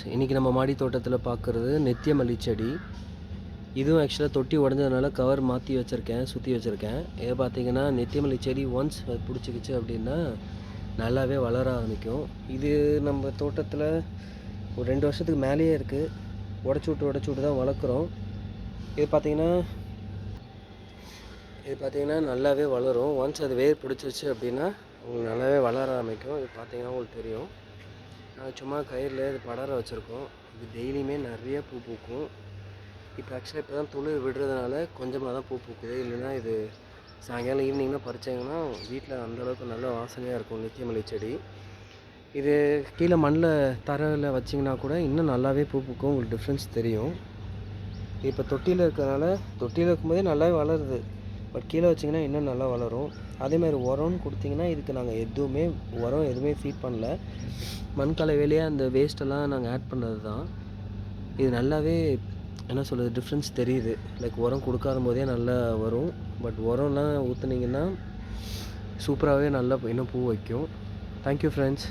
இன்றைக்கி நம்ம மாடி தோட்டத்தில் பார்க்குறது நித்தியமல்லி செடி. இதுவும் ஆக்சுவலாக தொட்டி உடஞ்சதுனால கவர் மாற்றி வச்சுருக்கேன், சுற்றி வச்சுருக்கேன். இதை பார்த்தீங்கன்னா நித்தியமல்லி செடி ஒன்ஸ் பிடிச்சிக்கிச்சு அப்படின்னா நல்லாவே வளர ஆரம்பிக்கும். இது நம்ம தோட்டத்தில் ஒரு 2 வருஷத்துக்கு மேலேயே இருக்குது. உடச்சி விட்டு தான் வளர்க்குறோம். இது பார்த்திங்கன்னா நல்லாவே வளரும். ஒன்ஸ் அது வேர் பிடிச்சிருச்சு அப்படின்னா உங்களுக்கு நல்லாவே வளர ஆரம்பிக்கும். இது பார்த்திங்கன்னா உங்களுக்கு தெரியும். நாங்கள் சும்மா கயிறில் இது படர வச்சுருக்கோம். இது டெய்லியுமே நிறைய பூ பூக்கும். இப்போ ஆக்சுவலாக இப்போ தான் துளிர் விடுறதுனால கொஞ்சமாக தான் பூ பூக்குது. இல்லைன்னா இது சாயங்காலம் ஈவினிங்லாம் பறித்தாங்கன்னா வீட்டில் அந்தளவுக்கு நல்ல வாசனையாக இருக்கும் நித்தியமல்லி செடி. இது கீழே மண்ணில் தரையில் வச்சிங்கன்னா கூட இன்னும் நல்லாவே பூ பூக்கும். உங்களுக்கு டிஃப்ரென்ஸ் தெரியும். இப்போ தொட்டியில் இருக்கிறதுனால தொட்டியில் இருக்கும்போதே நல்லாவே வளருது. பட் கீழே வச்சிங்கன்னா இன்னும் நல்லா வளரும். அதேமாதிரி உரம்னு கொடுத்திங்கன்னா இதுக்கு நாங்கள் உரம் எதுவுமே ஃபீட் பண்ணல. மண் கலவையிலேயே அந்த வேஸ்ட்டெல்லாம் நாங்கள் ஆட் பண்ணது தான். இது நல்லாவே என்ன சொல்கிறது டிஃப்ரென்ஸ் தெரியுது. லைக் உரம் கொடுக்காத போதே நல்லா வரும். பட் உரம்லாம் ஊற்றுனீங்கன்னா சூப்பராகவே நல்லா இன்னும் பூ வைக்கும். Thank you friends.